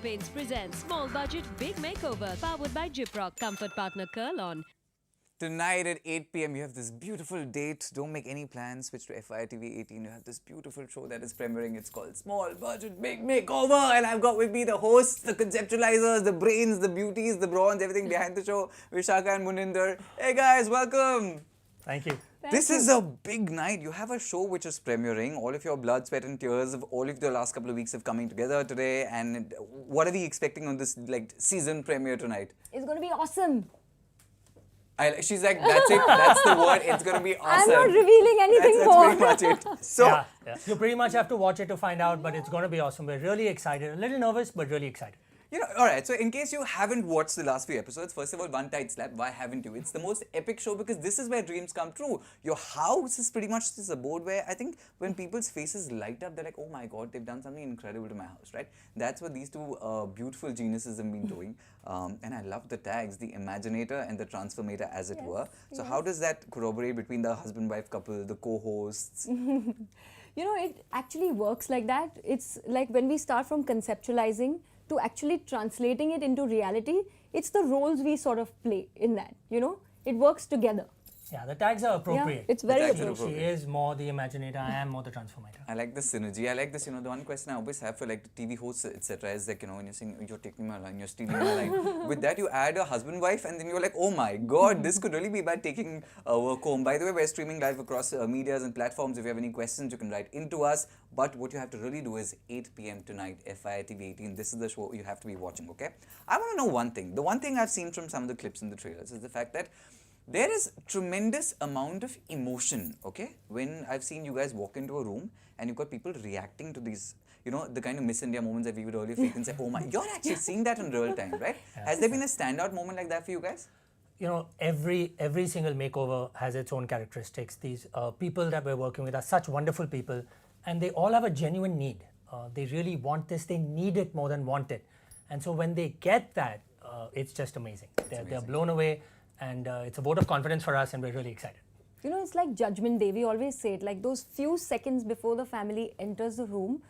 Paints presents Small Budget Big Makeover, powered by Gyprock, comfort partner Kurlon. Tonight at 8 p.m. you have this beautiful date. Don't make any plans. Switch to FITV 18. You have this beautiful show that is premiering. It's called Small Budget Big Makeover. And I've got with me the hosts, the conceptualizers, the brains, the beauties, the brawns, everything behind the show. Vishakha and Muninder. Hey guys, welcome. Thank you. This is a big night. You have a show which is premiering. All of your blood, sweat and tears of all of the last couple of weeks have coming together today. And what are we expecting on this season premiere tonight? It's going to be awesome. She's like, that's it, that's the word, it's going to be awesome. I'm not revealing anything more. That's pretty much it. So, yeah. You pretty much have to watch it to find out, but it's going to be awesome. We're really excited, a little nervous, but really excited. you know, alright, so in case you haven't watched the last few episodes, first of all, one tight slap, why haven't you? It's the most epic show because this is where dreams come true. Your house is pretty much this abode where I think when people's faces light up, they're like, oh my god, they've done something incredible to my house, right? That's what these two beautiful geniuses have been doing. And I love the tags, the Imaginator and the Transformator as it were. So how does that corroborate between the husband-wife couple, the co-hosts? You know, it actually works like that. It's like when we start from conceptualizing to actually translating it into reality, it's the roles we sort of play in that, you know? It works together. Yeah, the tags are appropriate. Yeah, it's very She is more the Imaginator, I am more the Transformator. I like the synergy. I like this, you know, the one question I always have for like the TV hosts, etc. is like, you know, when you're saying, you're taking my line, you're stealing my line. With that, you add a husband-wife and then you're like, oh my god, this could really be bad taking work home. By the way, we're streaming live across medias and platforms. If you have any questions, you can write into us. But what you have to really do is 8 p.m. tonight, FITV 18. This is the show you have to be watching, okay? I want to know one thing. The one thing I've seen from some of the clips in the trailers is the fact that there is tremendous amount of emotion, okay? When I've seen you guys walk into a room and you've got people reacting to these, you know, the kind of Miss India moments that we would earlier fake and say, oh my, you're actually seeing that in real time, right? Has there been a standout moment like that for you guys? You know, every single makeover has its own characteristics. These people that we're working with are such wonderful people and they all have a genuine need. They really want this, they need it more than want it. And so when they get that, it's just amazing. They're blown away. And it's a vote of confidence for us and we're really excited. You know, it's like Judgment Day. We always say it, like those few seconds before the family enters the room,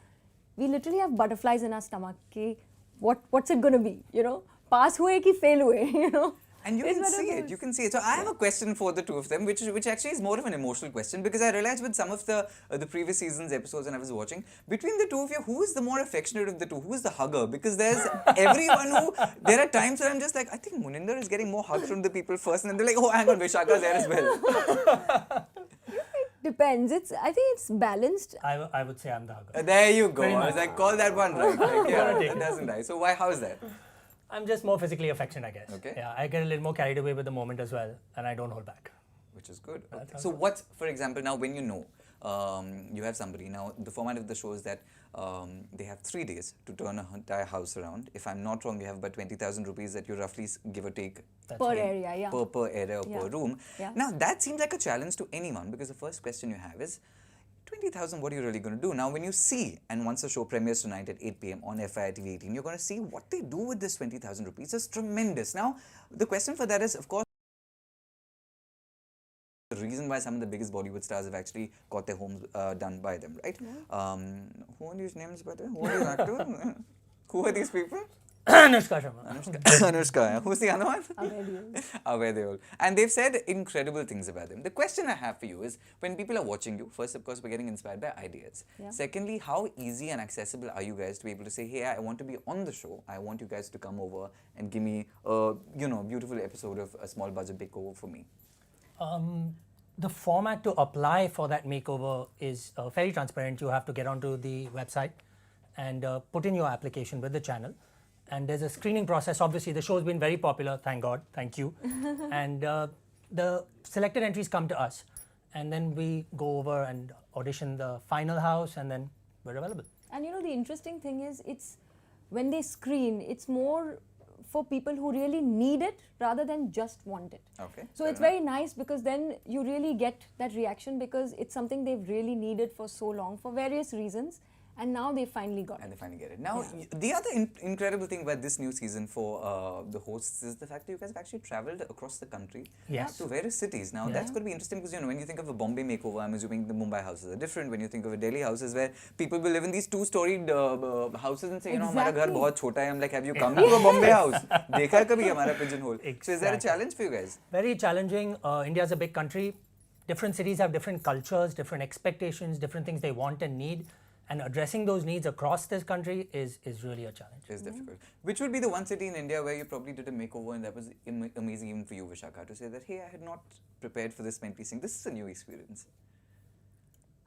we literally have butterflies in our stomach. Okay, what's it going to be, you know? Pass hue ki fail hue, you know? And you can see it, you can see it. So I have a question for the two of them, which actually is more of an emotional question because I realized with some of the previous season's episodes when I was watching, between the two of you, who is the more affectionate of the two? Who is the hugger? Because there's everyone who, there are times where I'm just like, I think Muninder is getting more hugs from the people first and then they're like, oh hang on, Vishakha's there as well. Depends. I think it's balanced. I would say I'm the hugger. There you go. I was like, call that one right. Like, yeah, it doesn't die. So how's that? I'm just more physically affectionate, I guess. Okay. Yeah, I get a little more carried away with the moment as well, and I don't hold back. Which is good. Okay. So what's, for example, now when you know, you have somebody, now the format of the show is that they have 3 days to turn an entire house around. If I'm not wrong, you have about 20,000 rupees that you roughly give or take per area, yeah. Per area or per room. Yeah. Now that seems like a challenge to anyone because the first question you have is, 20,000, what are you really going to do? Now, when you see, and once the show premieres tonight at 8 p.m. on FITV 18, you're going to see what they do with this 20,000 rupees. It's tremendous. Now, the question for that is, of course, the reason why some of the biggest Bollywood stars have actually got their homes done by them, right? Yeah. Who are these names, by the way? Who are these actors? Who are these people? Anushka Sharma. Anushka. Who's the other one? Abhay Deol. And they've said incredible things about them. The question I have for you is, when people are watching you, first, of course, we're getting inspired by ideas. Yeah. Secondly, how easy and accessible are you guys to be able to say, hey, I want to be on the show. I want you guys to come over and give me a, beautiful episode of a Small Budget Big Makeover for me. The format to apply for that makeover is fairly transparent. You have to get onto the website and put in your application with the channel. And there's a screening process. Obviously, the show's been very popular, thank God, thank you. And the selected entries come to us. And then we go over and audition the final house and then we're available. And you know, the interesting thing is, it's when they screen, it's more for people who really need it rather than just want it. Okay. So it's very nice because then you really get that reaction because it's something they've really needed for so long for various reasons. And now they finally got And it. they finally get it. Now, the other incredible thing about this new season for the hosts is the fact that you guys have actually traveled across the country Yes. to various cities. Now, that's going to be interesting because, when you think of a Bombay makeover, I'm assuming the Mumbai houses are different. When you think of a Delhi houses where people will live in these two-storied houses and say, हमारा घर बहुत छोटा है. I'm like, have you come to a Bombay house? देखा है कभी हमारा pigeonhole? So is that a challenge for you guys? Very challenging. India is a big country. Different cities have different cultures, different expectations, different things they want and need. And addressing those needs across this country is really a challenge. It's difficult. Which would be the one city in India where you probably did a makeover and that was amazing even for you, Vishakha, to say that, hey, I had not prepared for this piece thing. This is a new experience.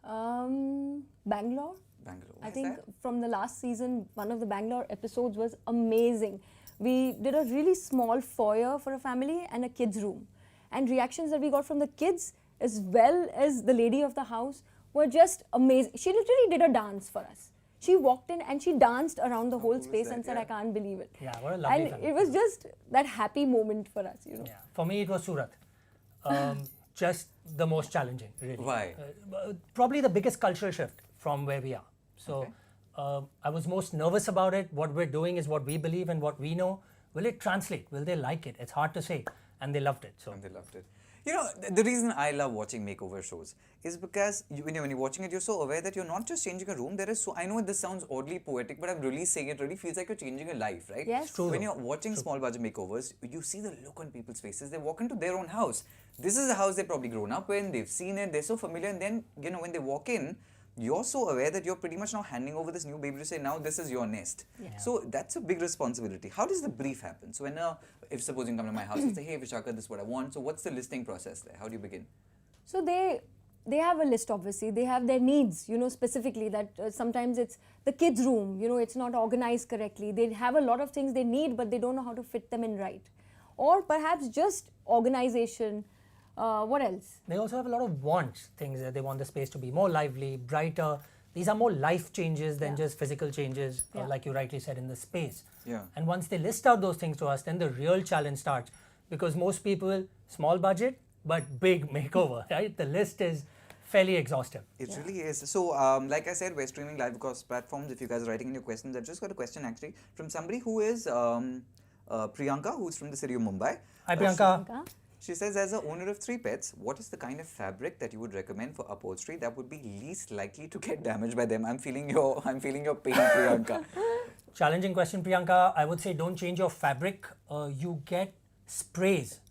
Bangalore. Bangalore. I think from the last season, one of the Bangalore episodes was amazing. We did a really small foyer for a family and a kids' room. And reactions that we got from the kids as well as the lady of the house were just amazing. She literally did a dance for us. She walked in and she danced around the whole space and said, I can't believe it. Yeah, what a lovely And family. it was just that happy moment for us, Yeah, for me it was Surat. Just the most challenging, really. Why? Probably the biggest cultural shift from where we are. So I was most nervous about it. What we're doing is what we believe and what we know. Will it translate? Will they like it? It's hard to say. And they loved it. So And they loved it. The reason I love watching makeover shows is because when you're watching it, you're so aware that you're not just changing a room. I know this sounds oddly poetic, but I'm really saying it really feels like you're changing a life, right? Yes. It's true When though. you're watching small budget makeovers, you see the look on people's faces. They walk into their own house. This is a house they've probably grown up in. They've seen it. They're so familiar. And then, when they walk in, you're so aware that you're pretty much now handing over this new baby to say, now this is your nest. Yeah. So that's a big responsibility. How does the brief happen? So if supposing you come to my house and say, hey Vishakha, this is what I want. So what's the listing process there? How do you begin? So they have a list, obviously. They have their needs, specifically that sometimes it's the kids' room, it's not organized correctly. They have a lot of things they need, but they don't know how to fit them in right. Or perhaps just organization. What else? they also have a lot of wants, things that they want the space to be more lively, brighter. These are more life changes than just physical changes, like you rightly said, in the space. Yeah. And once they list out those things to us, then the real challenge starts. Because most people, small budget, but big makeover, right? The list is fairly exhaustive. It really is. So, like I said, we're streaming live across platforms. If you guys are writing in your questions, I've just got a question actually from somebody who is Priyanka, who's from the city of Mumbai. Hi, Priyanka. She says, as a owner of 3 pets, what is the kind of fabric that you would recommend for upholstery that would be least likely to get damaged by them? I'm feeling your pain, Priyanka. Challenging question, Priyanka. I would say don't change your fabric. You get sprays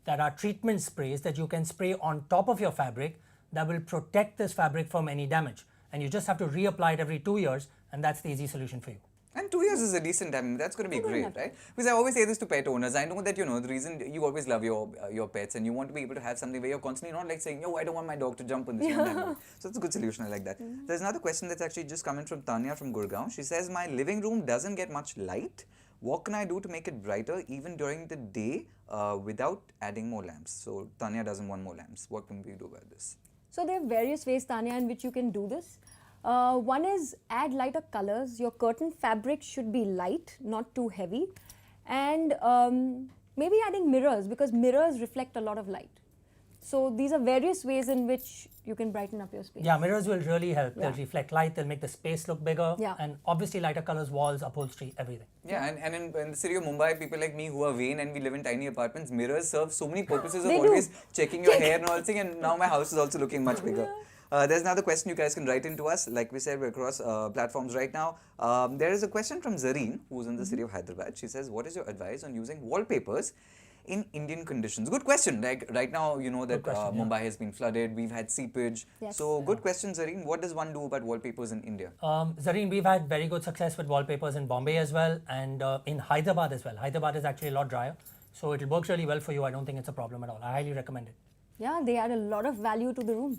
that are treatment sprays that you can spray on top of your fabric that will protect this fabric from any damage. And you just have to reapply it every 2 years, and that's the easy solution for you. And 2 years is a decent time. That's going to be great, right? Because I always say this to pet owners. I know that, the reason you always love your pets and you want to be able to have something where you're constantly not like saying, I don't want my dog to jump on this one. So it's a good solution. I like that. There's another question that's actually just coming from Tanya from Gurgaon. She says, my living room doesn't get much light. What can I do to make it brighter even during the day without adding more lamps? So Tanya doesn't want more lamps. What can we do about this? So there are various ways, Tanya, in which you can do this. One is add lighter colors. Your curtain fabric should be light, not too heavy. And maybe adding mirrors, because mirrors reflect a lot of light. So these are various ways in which you can brighten up your space. Yeah, mirrors will really help. They'll reflect light, they'll make the space look bigger. Yeah. And obviously lighter colors, walls, upholstery, everything. Yeah, and in the city of Mumbai, people like me who are vain and we live in tiny apartments, mirrors serve so many purposes of They do. always checking your hair and all thing, and now my house is also looking much bigger. There's another question you guys can write into us. Like we said, we're across platforms right now. There is a question from Zareen, who's in the city of Hyderabad. She says, what is your advice on using wallpapers in Indian conditions? Good question. Like right now, you know that Mumbai has been flooded. We've had seepage. Yes. So good question, Zareen. What does one do about wallpapers in India? Zareen, we've had very good success with wallpapers in Bombay as well, and in Hyderabad as well. Hyderabad is actually a lot drier, so it works really well for you. I don't think it's a problem at all. I highly recommend it. Yeah, they add a lot of value to the room.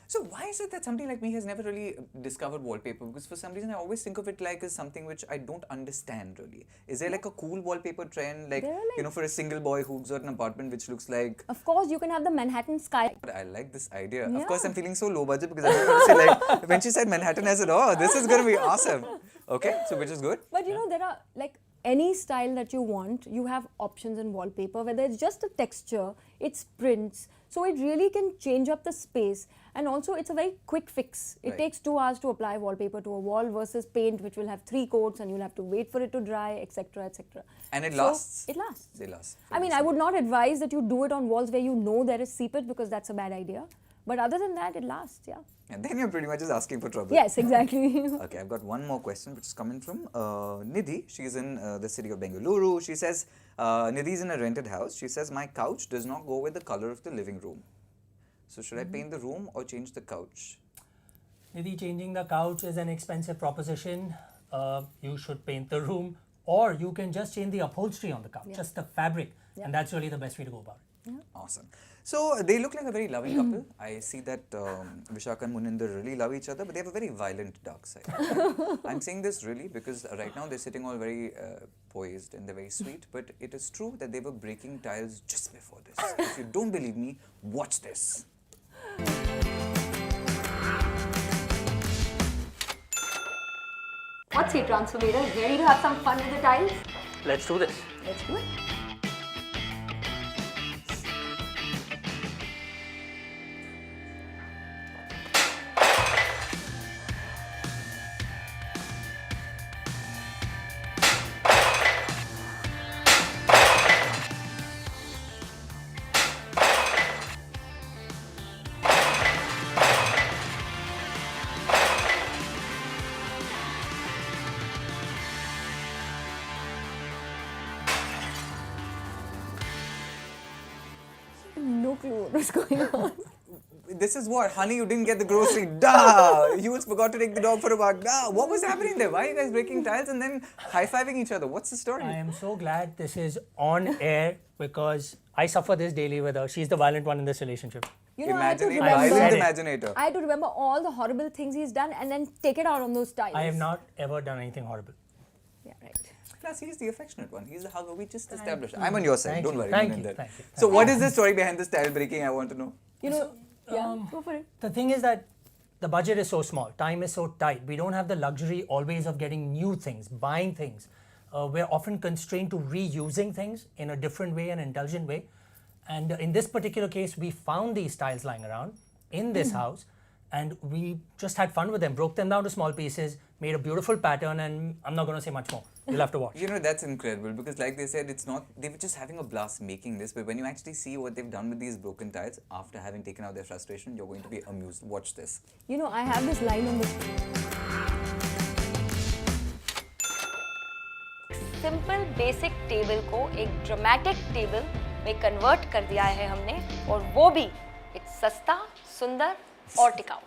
So why is it that somebody like me has never really discovered wallpaper? Because for some reason I always think of it like as something which I don't understand really. Is there like a cool wallpaper trend, like, for a single boy who's got an apartment which looks like... Of course, you can have the Manhattan sky. I like this idea. Yeah. Of course, I'm feeling so low budget because I was going to say like, when she said Manhattan, I said, oh, this is going to be awesome. Okay, so which is good. But there are like any style that you want, you have options in wallpaper, whether it's just a texture, it's prints. So it really can change up the space. And also, it's a very quick fix. It Right. takes 2 hours to apply wallpaper to a wall versus paint, which will have 3 coats and you'll have to wait for it to dry, etc., etc. And it So, lasts. It lasts. They last. I mean, I would not advise that you do it on walls where you know there is seepage because that's a bad idea. But other than that, it lasts, yeah. And then you're pretty much just asking for trouble. Yes, exactly. Okay, I've got one more question which is coming from Nidhi. She's in the city of Bengaluru. She says, Nidhi's in a rented house. She says, my couch does not go with the color of the living room. So should I paint the room or change the couch? Maybe changing the couch is an expensive proposition. You should paint the room, or you can just change the upholstery on the couch, just the fabric, and that's really the best way to go about it. Awesome. So they look like a very loving couple. I see that Vishakha and Muninder really love each other, but they have a very violent dark side. I'm saying this really because right now they're sitting all very poised and they're very sweet, but it is true that they were breaking tiles just before this. If you don't believe me, watch this. What's your transformator? Ready to have some fun with the tiles? Let's do this. Let's do it. No clue what was going on. This is what? Honey, you didn't get the grocery. Duh! You forgot to take the dog for a walk. Duh! What was happening there? Why are you guys breaking tiles and then high-fiving each other? What's the story? I am so glad this is on air because I suffer this daily with her. She's the violent one in this relationship. You know, I had to Violent remember. imaginator. I had to remember all the horrible things he's done and then take it out on those tiles. I have not ever done anything horrible. Yeah, right. Plus, he's the affectionate one. He's the hugger. We just established. I'm on your side. Thank Don't you. worry. Thank Muninder. you. Thank you. So, what is the story behind this tile breaking? I want to know. You know, go for it. The thing is that the budget is so small, time is so tight. We don't have the luxury always of getting new things, buying things. We're often constrained to reusing things in a different way, an intelligent way. And in this particular case, we found these tiles lying around in this house and we just had fun with them, broke them down to small pieces, made a beautiful pattern, and I'm not going to say much more. You'll have to watch. You know, that's incredible because like they said, it's not, they were just having a blast making this, but when you actually see what they've done with these broken tiles after having taken out their frustration, you're going to be amused. Watch this. You know, I have this line on the simple basic table को एक dramatic table में convert कर दिया है हमने और वो भी एक सस्ता, सुंदर और टिकाऊ.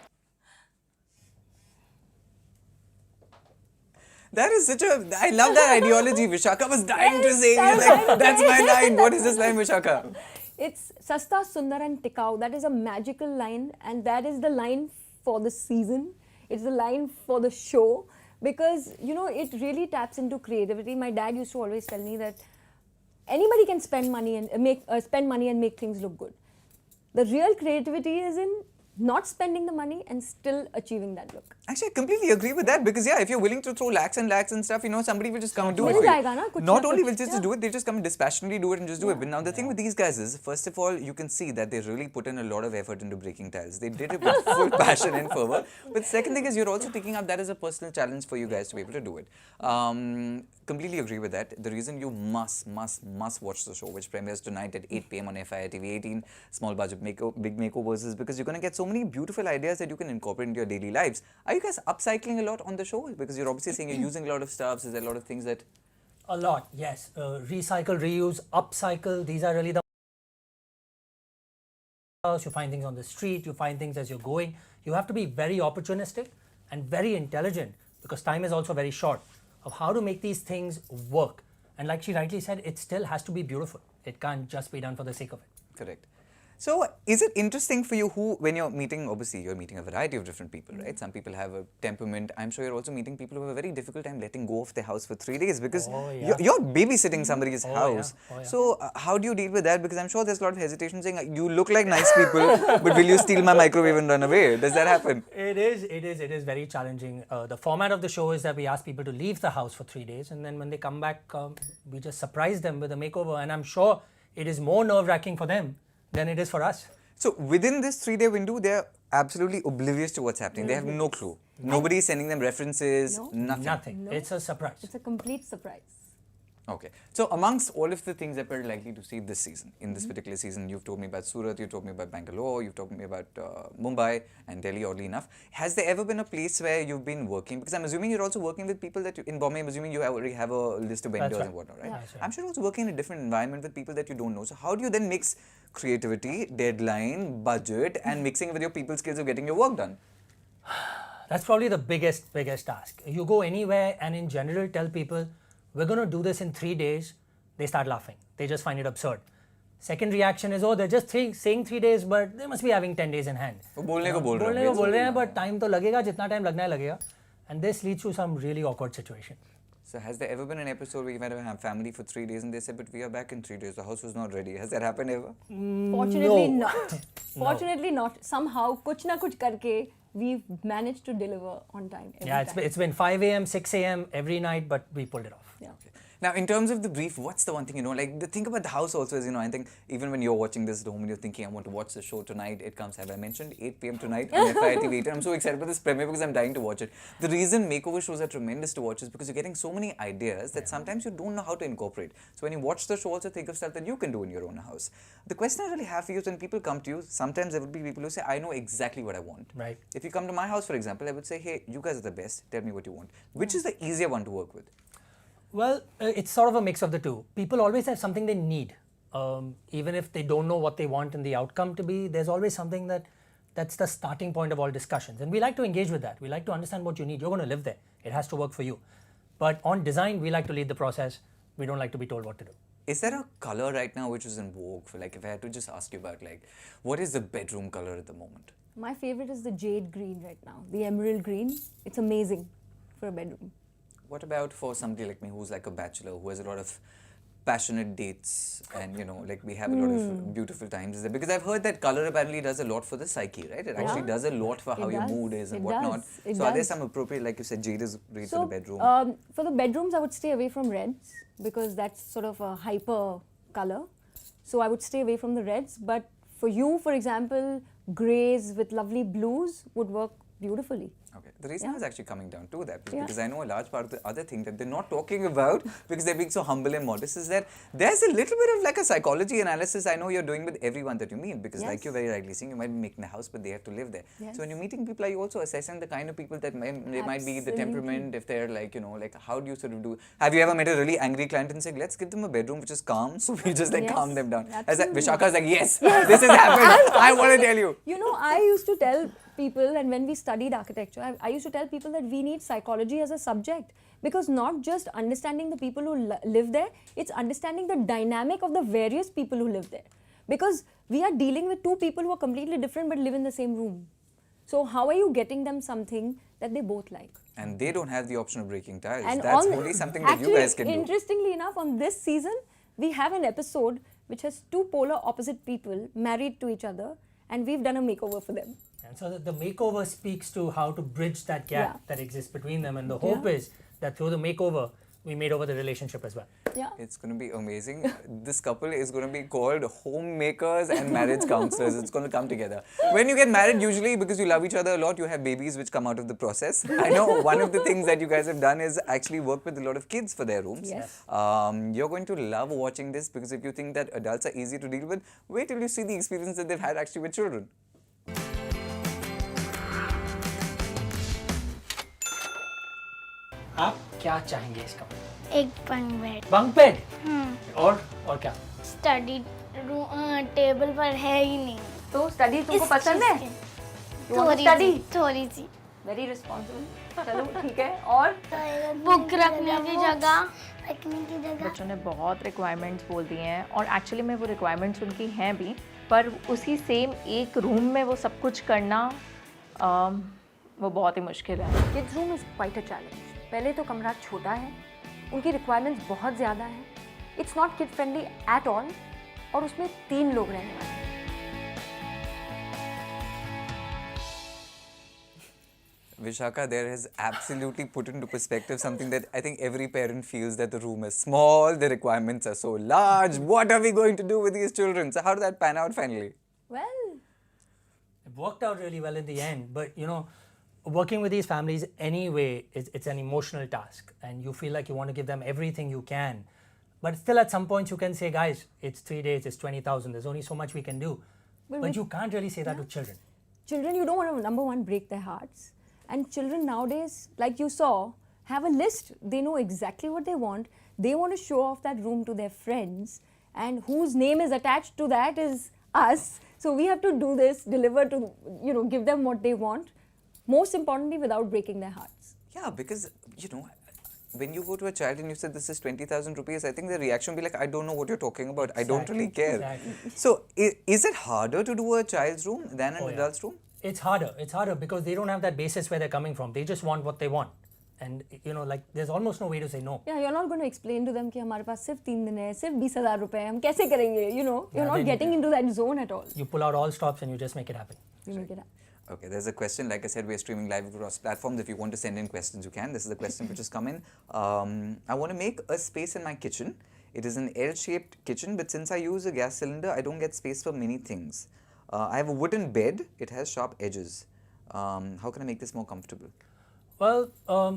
That is such a, I love that ideology. Vishakha was dying to say, he's like, that's my line. What is this line, Vishakha? It's Sasta, Sundar and Tikau. That is a magical line and that is the line for the season. It's the line for the show because, you know, it really taps into creativity. My dad used to always tell me that anybody can spend money and make things look good. The real creativity is in not spending the money and still achieving that look. Actually, I completely agree with that because, yeah, if you're willing to throw lakhs and lakhs and stuff, you know, somebody will just come and do it for Jayega na, you. kuch Not na only kuch, will just yeah. do it, they just come and dispassionately do it and just do it. But now the thing with these guys is, first of all, you can see that they really put in a lot of effort into breaking tiles. They did it with full passion and fervor. But second thing is, you're also taking up that as a personal challenge for you guys to be able to do it. Completely agree with that. The reason you must watch the show, which premieres tonight at 8 p.m. on FI TV 18, Small Budget Big Makeovers, is because you're going to get so many beautiful ideas that you can incorporate into your daily lives. Are you guys upcycling a lot on the show? Because you're obviously saying you're using a lot of stuff. Is there a lot of things that... A lot, yes. Recycle, reuse, upcycle, these are really the... You find things on the street, you find things as you're going. You have to be very opportunistic and very intelligent because time is also very short of how to make these things work. And like she rightly said, it still has to be beautiful. It can't just be done for the sake of it. Correct. So, is it interesting for you when you're meeting, obviously you're meeting a variety of different people, right? Some people have a temperament. I'm sure you're also meeting people who have a very difficult time letting go of their house for 3 days because you're babysitting somebody's house. Yeah. So, how do you deal with that? Because I'm sure there's a lot of hesitation saying, you look like nice people, but will you steal my microwave and run away? Does that happen? It is very challenging. The format of the show is that we ask people to leave the house for 3 days and then when they come back, we just surprise them with a makeover, and I'm sure it is more nerve-wracking for them than it is for us. So, within this 3-day window, they're absolutely oblivious to what's happening. They have no clue. Nobody is sending them references, No. nothing. No. It's a surprise. It's a complete surprise. Okay. So amongst all of the things that we're likely to see this season, in this particular season, you've told me about Surat, you've told me about Bangalore, you've told me about Mumbai and Delhi, oddly enough. Has there ever been a place where you've been working? Because I'm assuming you're also working with people that in Bombay, I'm assuming you already have a list of vendors right. and whatnot, right? Yeah. That's right. I'm sure you're also working in a different environment with people that you don't know. So how do you then mix creativity, deadline, budget, and mixing with your people skills of getting your work done? That's probably the biggest task. You go anywhere and in general tell people, we're going to do this in 3 days. They start laughing. They just find it absurd. Second reaction is, oh, they're just saying 3 days, but they must be having 10 days in hand. वो बोलने को बोल रहे बोलने हैं, को बोल रहे हैं, but time तो लगेगा, जितना time लगना है लगेगा. And this leads to some really awkward situation. So has there ever been an episode where you might have family for 3 days and they said, but we are back in 3 days, the house was not ready. Has that happened ever? Fortunately No. not. Fortunately not. Somehow, kuch na kuch karke, we've managed to deliver on time every Yeah, time. it's been 5 a.m., 6 a.m. every night, but we pulled it off. Yeah. Now, in terms of the brief, what's the one thing, like the thing about the house also is, I think even when you're watching this at home and you're thinking, I want to watch the show tonight, it comes, have I mentioned, 8 p.m. tonight on FITV 8. I'm so excited about this premiere because I'm dying to watch it. The reason makeover shows are tremendous to watch is because you're getting so many ideas that sometimes you don't know how to incorporate. So when you watch the show, also think of stuff that you can do in your own house. The question I really have for you is when people come to you, sometimes there would be people who say, I know exactly what I want. Right. If you come to my house, for example, I would say, hey, you guys are the best, tell me what you want. Which is the easier one to work with? Well, it's sort of a mix of the two. People always have something they need. Even if they don't know what they want and the outcome to be, there's always something that's the starting point of all discussions. And we like to engage with that. We like to understand what you need. You're going to live there. It has to work for you. But on design, we like to lead the process. We don't like to be told what to do. Is there a color right now which is in vogue? For like, if I had to just ask you about like, what is the bedroom color at the moment? My favorite is the jade green right now, the emerald green. It's amazing for a bedroom. What about for somebody like me who's like a bachelor, who has a lot of passionate dates and, like we have a lot of beautiful times? Is there, because I've heard that color apparently does a lot for the psyche, right? It actually does a lot for how your mood is and whatnot. So are there some appropriate, like you said, jade is great for the bedroom? For the bedrooms, I would stay away from reds because that's sort of a hyper color. So I would stay away from the reds. But for you, for example, greys with lovely blues would work beautifully. Okay. The reason I was actually coming down to that was Yeah. because I know a large part of the other thing that they're not talking about because they're being so humble and modest is that there's a little bit of like a psychology analysis I know you're doing with everyone that you meet because like you're very rightly saying, you might be making a house but they have to live there. Yes. So when you're meeting people, are you also assessing the kind of people that they might be, the temperament, if they're like, like how do you sort of do, have you ever met a really angry client and said, let's give them a bedroom which is calm, so we just like calm them down. As that, Vishakha's like, yes, this has happened, I want to tell you. I used to tell people, and when we studied architecture, I used to tell people that we need psychology as a subject because not just understanding the people who live there, it's understanding the dynamic of the various people who live there. Because we are dealing with two people who are completely different but live in the same room. So how are you getting them something that they both like? And they don't have the option of breaking tiles. And That's only something that you guys can do. Interestingly enough, on this season, we have an episode which has two polar opposite people married to each other, and we've done a makeover for them. And so the makeover speaks to how to bridge that gap that exists between them. And the hope is that through the makeover, we made over the relationship as well. Yeah. It's going to be amazing. This couple is going to be called homemakers and marriage counselors. It's going to come together. When you get married, usually because you love each other a lot, you have babies which come out of the process. I know one of the things that you guys have done is actually work with a lot of kids for their rooms. Yes. You're going to love watching this because if you think that adults are easy to deal with, wait till you see the experience that they've had actually with children. आप क्या चाहेंगे इसका? एक bunk bed. Bunk bed? और क्या? Study table पर है ही नहीं। तो स्टडी तुमको पसंद है? थोड़ी सी। Very responsible. चलो ठीक है। और बुक रखने की जगह। बच्चों ने बहुत रिक्वायरमेंट्स बोल दी हैं और एक्चुअली में वो रिक्वायरमेंट्स उनकी हैं भी, पर उसी सेम एक रूम में वो सब कुछ करना वो बहुत ही मुश्किल है। Kids room is quite a challenge. पहले तो कमरा छोटा है, उनकी रिक्वायरमेंट्स बहुत ज़्यादा हैं, it's not kid friendly at all, और उसमें 3 लोग रहने वाले हैं। Vishakha there has absolutely put into perspective something that I think every parent feels, that the room is small, the requirements are so large. What are we going to do with these children? So how did that pan out finally? Well, worked out really well in the end. But you know, working with these families anyway, it's an emotional task, and you feel like you want to give them everything you can. But still, at some point, you can say, guys, it's 3 days, it's 20,000. There's only so much we can do. But you can't really say that to children. Children, you don't want to, number one, break their hearts. And children nowadays, like you saw, have a list. They know exactly what they want. They want to show off that room to their friends. And whose name is attached to that is us. So we have to do this, deliver to, you know, give them what they want. Most importantly, without breaking their hearts. Yeah, because, you know, when you go to a child and you say this is 20,000 rupees, I think the reaction will be like, I don't know what you're talking about. I don't really care. Exactly. So, is it harder to do a child's room than an adult's room? It's harder. It's harder because they don't have that basis where they're coming from. They just want what they want. And, you know, like, there's almost no way to say no. Yeah, you're not going to explain to them कि हमारे पास सिर्फ 3 दिन है, सिर्फ 20,000 रुपए हम कैसे करेंगे? You know, you're not getting into that zone at all. You pull out all stops and you just make it happen. You make it happen. Okay, there's a question. Like I said, we're streaming live across platforms. If you want to send in questions, you can. This is the question which has come in. I want to make a space in my kitchen. It is an L-shaped kitchen, but since I use a gas cylinder, I don't get space for many things. I have a wooden bed. It has sharp edges. How can I make this more comfortable? Well,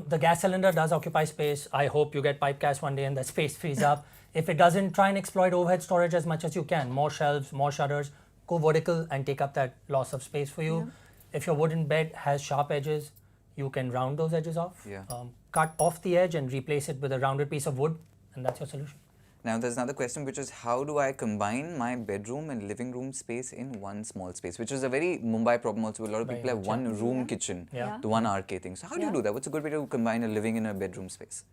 the gas cylinder does occupy space. I hope you get pipe gas one day and the space frees up. If it doesn't, try and exploit overhead storage as much as you can. More shelves, more shutters. Go vertical and take up that loss of space for you. Yeah. If your wooden bed has sharp edges, you can round those edges off. Yeah. Cut off the edge and replace it with a rounded piece of wood, and that's your solution. Now, there's another question, which is how do I combine my bedroom and living room space in one small space, which is a very Mumbai problem also. A lot of people have one room kitchen, the one arcade thing. So how do you do that? What's a good way to combine a living and a bedroom space?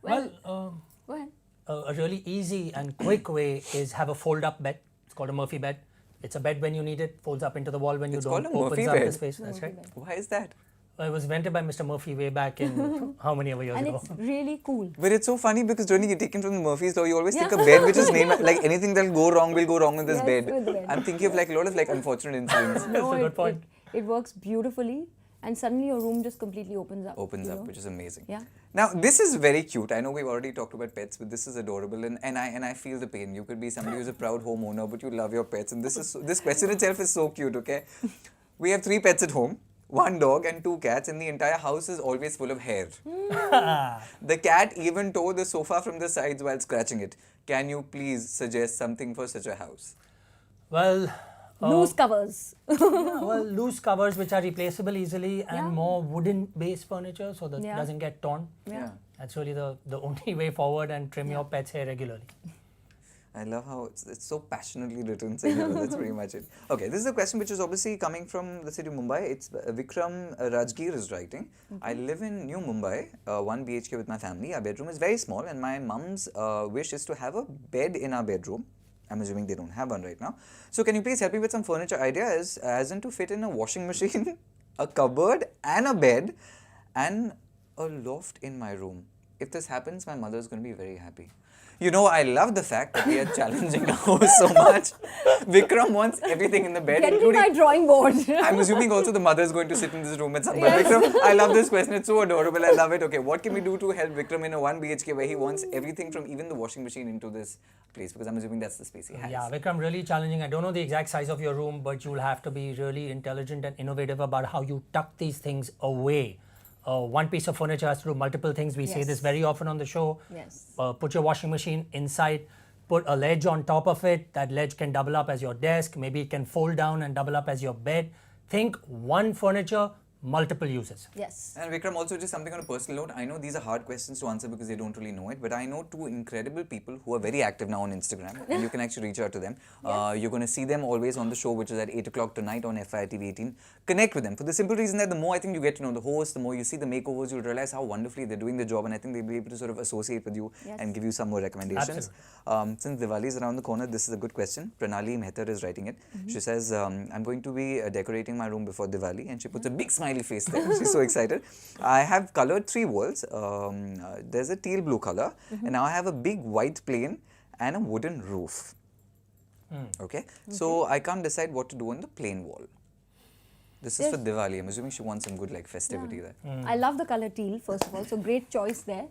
Well, go ahead. A really easy and quick way is have a fold-up bed. It's called a Murphy bed. It's a bed when you need it, folds up into the wall when you don't, opens up the space. That's right. Why is that? It was invented by Mr. Murphy way back in how many years ago? And it's really cool. But it's so funny because when you get taken from the Murphy's law, you always think a bed which is named like anything that'll go wrong will go wrong with this bed. With the bed. I'm thinking of like a lot of like unfortunate incidents. No, That's a good point. It works beautifully. And suddenly your room just completely opens up. Which is amazing. Yeah. Now, this is very cute. I know we've already talked about pets, but this is adorable, and I feel the pain. You could be somebody who's a proud homeowner, but you love your pets, and this question itself is so cute. Okay, we have 3 pets at home, 1 dog and 2 cats, and the entire house is always full of hair. The cat even tore the sofa from the sides while scratching it. Can you please suggest something for such a house? Well. Loose covers. Loose covers which are replaceable easily and more wooden-based furniture so that it doesn't get torn. Yeah. That's really the only way forward, and trim your pet's hair regularly. I love how it's so passionately written, so that's pretty much it. Okay, this is a question which is obviously coming from the city of Mumbai. It's Vikram Rajgir is writing. I live in New Mumbai, 1 BHK with my family. Our bedroom is very small, and my mum's wish is to have a bed in our bedroom. I'm assuming they don't have one right now. So can you please help me with some furniture ideas, as in to fit in a washing machine, a cupboard and a bed and a loft in my room. If this happens, my mother is going to be very happy. You know, I love the fact that we are challenging our host so much. Vikram wants everything in the bed. Get me my drawing board. I'm assuming also the mother is going to sit in this room at some point. Yes. Vikram, I love this question. It's so adorable. I love it. Okay, what can we do to help Vikram in a 1 BHK where he wants everything from even the washing machine into this place? Because I'm assuming that's the space he has. Yeah, Vikram, really challenging. I don't know the exact size of your room, but you'll have to be really intelligent and innovative about how you tuck these things away. One piece of furniture has to do multiple things. We say this very often on the show. Yes. Put your washing machine inside. Put a ledge on top of it. That ledge can double up as your desk. Maybe it can fold down and double up as your bed. Think one furniture, multiple uses. Yes. And Vikram, also just something on a personal note. I know these are hard questions to answer because they don't really know it, but I know 2 incredible people who are very active now on Instagram, and you can actually reach out to them. Yes. You're going to see them always on the show, which is at 8 o'clock tonight on FI TV 18. Connect with them for the simple reason that the more I think you get to know the host, the more you see the makeovers, you'll realize how wonderfully they're doing the job, and I think they'll be able to sort of associate with you and give you some more recommendations. Since Diwali is around the corner, this is a good question. Pranali Mehtar is writing it. She says, I'm going to be decorating my room before Diwali, and she puts a big smiley face there. She's so excited. I have colored 3 walls. There's a teal blue color, and now I have a big white plane and a wooden roof. Okay, so I can't decide what to do on the plain wall. This is for Diwali. I'm assuming she wants some good like festivity there. I love the color teal, first of all, so great choice there.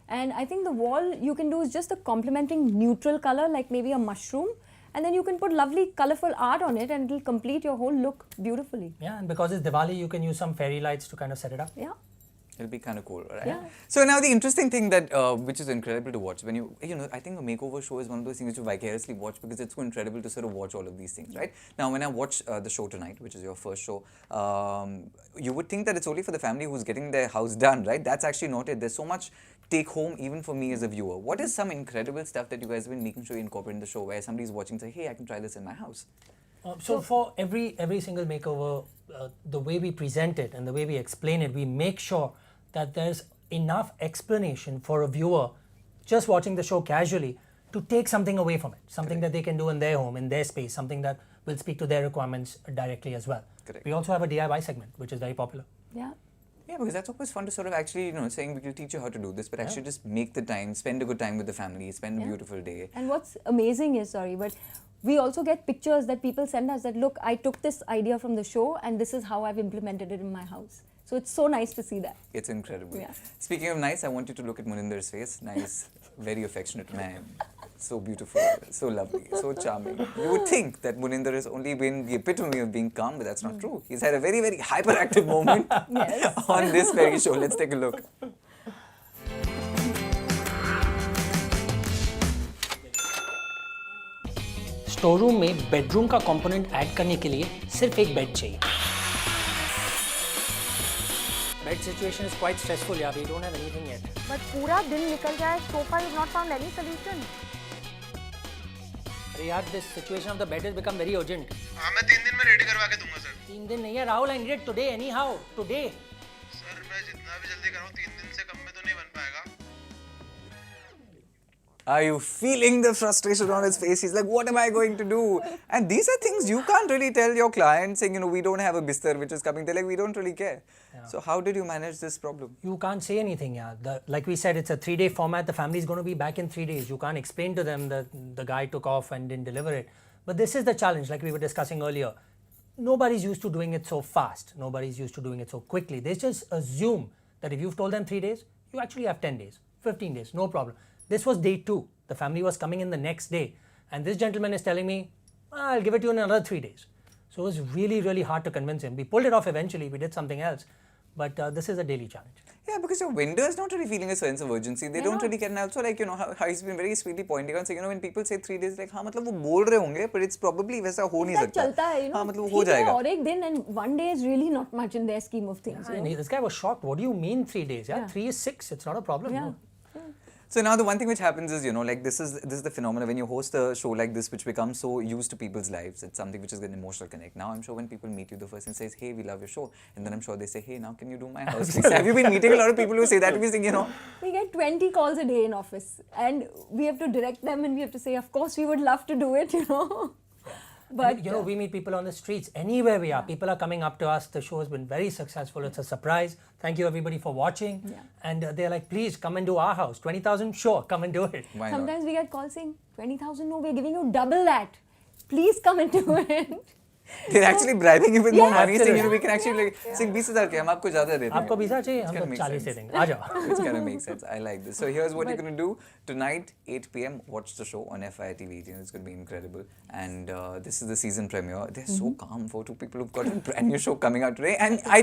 And I think the wall you can do is just a complementing neutral color, like maybe a mushroom, and then you can put lovely colorful art on it and it'll complete your whole look beautifully. Yeah, and because it's Diwali, you can use some fairy lights to kind of set it up. Yeah. It'll be kind of cool, right? Yeah. So now the interesting thing that, which is incredible to watch, when you know, I think a makeover show is one of those things which you vicariously watch because it's so incredible to sort of watch all of these things, right? Now, when I watch the show tonight, which is your first show, you would think that it's only for the family who's getting their house done, right? That's actually not it. There's so much take home even for me as a viewer. What is some incredible stuff that you guys have been making sure you incorporate in the show where somebody's watching and say, hey, I can try this in my house? So for every single makeover, the way we present it and the way we explain it, we make sure that there's enough explanation for a viewer just watching the show casually to take something away from it, something that they can do in their home, in their space, something that will speak to their requirements directly as well. Correct. We also have a DIY segment, which is very popular. Yeah. Yeah, because that's always fun to sort of actually, you know, saying we will teach you how to do this, but actually just make the time, spend a good time with the family, spend a beautiful day. And what's amazing is, but we also get pictures that people send us that, look, I took this idea from the show and this is how I've implemented it in my house. So it's so nice to see that. It's incredible. Yeah. Speaking of nice, I want you to look at Muninder's face. Nice, very affectionate man. So beautiful, so lovely, so charming. You would think that Muninder has only been the epitome of being calm, but that's not true. He's had a very, very hyperactive moment on this very show. Let's take a look. Store में bedroom का component add करने के लिए सिर्फ एक bed चाहिए. Bed situation is quite stressful, yeah. We don't have anything yet. But पूरा दिन निकल जाए, so far you've not found any solution. अरे यार, this situation of the bed has become very urgent. हाँ मैं 3 दिन में रेडी करवा के दूंगा सर. 3 दिन नहीं है Rahul, I need it today anyhow, today. Sir मैं जितना भी जल्दी कराऊँ 3 दिन से कम में तो नहीं बन पाएगा. Are you feeling the frustration on his face? He's like, what am I going to do? And these are things you can't really tell your clients saying, you know, we don't have a bistar which is coming. They're like, we don't really care. Yeah. So how did you manage this problem? You can't say anything, yeah. Like we said, it's a 3-day format. The family is going to be back in 3 days. You can't explain to them that the guy took off and didn't deliver it. But this is the challenge, like we were discussing earlier. Nobody's used to doing it so fast. Nobody's used to doing it so quickly. They just assume that if you've told them 3 days, you actually have 10 days, 15 days, no problem. This was day 2. The family was coming in the next day. And this gentleman is telling me, I'll give it to you in another 3 days. So it was really, really hard to convince him. We pulled it off eventually. We did something else. But this is a daily challenge. Yeah, because your vendor is not really feeling a sense of urgency. They don't really care. And also, like, you know, how he's been very sweetly pointing out, saying, you know, when people say 3 days, like, हाँ मतलब वो बोल रहे होंगे, but it's probably वैसा हो नहीं सकता. चलता है, you know. हाँ मतलब वो हो जाएगा. और एक दिन and 1 day is really not much in their scheme of things. And this guy was shocked. What do you mean 3 days? Yeah, 3 is 6. It's not a problem. Yeah. No. So now the one thing which happens is, you know, like this is the phenomenon when you host a show like this which becomes so used to people's lives. It's something which is an emotional connect. Now I'm sure when people meet you, the first thing says, hey, we love your show. And then I'm sure they say, hey, now can you do my house? Have you been meeting a lot of people who say that to me, saying, you know? We get 20 calls a day in office and we have to direct them and we have to say, of course, we would love to do it, you know. But you know, we meet people on the streets, anywhere we are. People are coming up to us. The show has been very successful. It's a surprise. Thank you everybody for watching. Yeah. And they're like, please come and do our house. 20,000, sure, come and do it. Why not? sometimes we get calls saying, 20,000, no, we're giving you double that. Please come and do it. They're actually bribing you with more money, saying, you know, absolutely. we can actually like, saying 20,000 के हम आपको ज़्यादा देते हैं. आपको visa चाहिए, हम gonna तो make 40 sense. दे देंगे. आ जाओ. It's gonna make sense. I like this. So here's what you're gonna do tonight, 8 p.m. Watch the show on FI TV 18. It's gonna be incredible. And this is the season premiere. They're so calm for 2 people who've got a brand new show coming out today. And I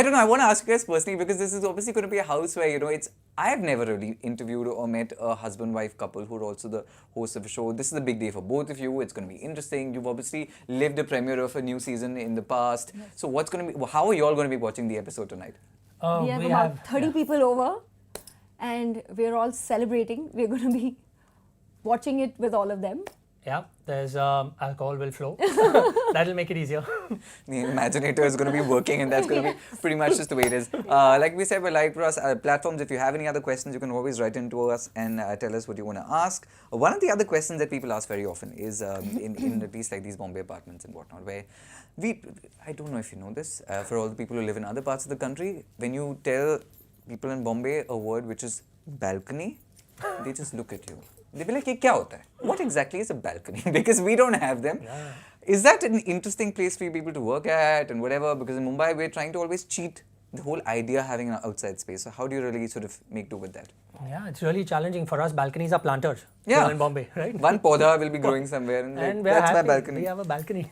don't know. I want to ask you guys personally because this is obviously going to be a house where, you know, I have never really interviewed or met a husband-wife couple who are also the hosts of a show. This is a big day for both of you. It's going to be interesting. You've obviously lived a premiere of a new season in the past. Yes. So what's going to be? How are you all going to be watching the episode tonight? We have about 30 people over and we're all celebrating. We're going to be watching it with all of them. Yeah, there's alcohol will flow. That'll make it easier. The imaginator is going to be working and that's going to be pretty much just the way it is. Like we said, we're live across platforms. If you have any other questions, you can always write into us and tell us what you want to ask. One of the other questions that people ask very often is in at least like these Bombay apartments and whatnot, where I don't know if you know this, for all the people who live in other parts of the country, when you tell people in Bombay a word which is balcony, they just look at you. They'll be like, "Ye kya hota hai? What exactly is a balcony?" Because we don't have them. Yeah. Is that an interesting place for you people to work at and whatever? Because in Mumbai, we're trying to always cheat the whole idea of having an outside space. So how do you really sort of make do with that? Yeah, it's really challenging for us. Balconies are planters Yeah. here in Bombay, right? One podha will be growing somewhere, and, like, And we're that's happy. my balcony. We have a balcony.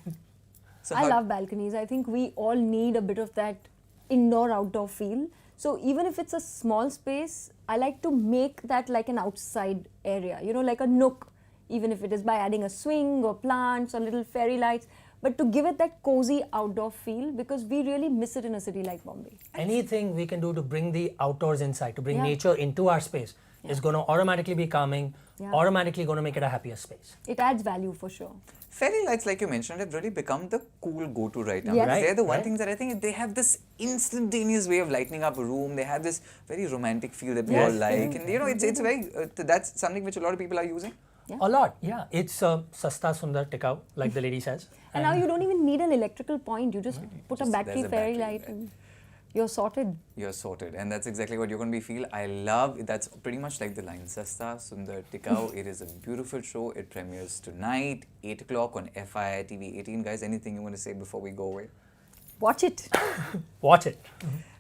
So I how- love balconies. I think we all need a bit of that indoor-outdoor feel. So even if it's a small space, I like to make that like an outside area, you know, like a nook, even if it is by adding a swing or plants or little fairy lights, but to give it that cozy outdoor feel, because we really miss it in a city like Bombay. Anything we can do to bring the outdoors inside, to bring Yeah. nature into our space, is going to automatically be calming, Yeah. automatically going to make it a happier space. It adds value for sure. Fairy lights, like you mentioned, have really become the cool go-to right now. Yes. Because they're the one Right. thing that I think they have this instantaneous way of lighting up a room. They have this very romantic feel that we Yes. all like, and you know, it's very that's something which a lot of people are using. A lot, yeah. It's sasta, sundar, tikau, like the lady says. And now you don't even need an electrical point. You just put a Just- battery there's a fairy battery, light right. and you're sorted. You're sorted, and that's exactly what you're going to be feel. I love that's pretty much like the line Sasta Sundar Tikau. It is a beautiful show. It premieres tonight, 8 o'clock on FII TV 18. Guys, anything you want to say before we go away? Watch it. Watch it.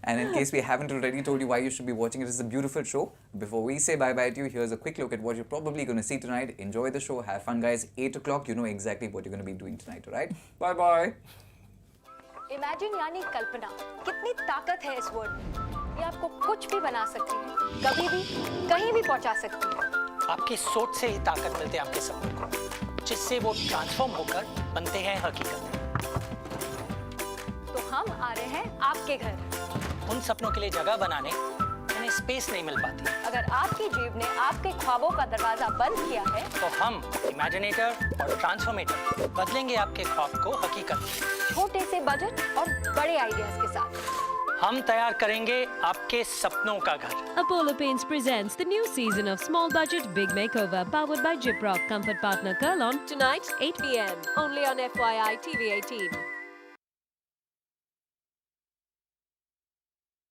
And in case we haven't already told you why you should be watching it, it's a beautiful show. Before we say bye-bye to you, here's a quick look at what you're probably going to see tonight. Enjoy the show. Have fun, guys. 8 o'clock, you know exactly what you're going to be doing tonight, all right? Bye-bye. Imagine यानी कल्पना, कितनी ताकत है इस word में। ये आपको कुछ भी बना सकती है, कभी भी कहीं भी पहुंचा सकती है। आपकी सोच से ही ताकत मिलती है आपके सपने को, जिससे वो ट्रांसफॉर्म होकर बनते हैं हकीकत। तो हम आ रहे हैं आपके घर। उन सपनों के लिए जगह बनाने उन्हें स्पेस नहीं मिल पाती, अगर आपकी जेब ने आपके ख्वाबों का दरवाजा बंद किया है, तो हम इमेजिनेटर और ट्रांसफॉर्मेटर बदलेंगे आपके ख्वाब को हकीकत में। छोटे से बजट और बड़े आइडियाज के साथ हम तैयार करेंगे आपके सपनों का घर। Apollo Paints presents the new season of Small Budget Big Makeover, powered by Gyprock, comfort partner Kurlon, tonight 8 p.m. only on FYI TV 18.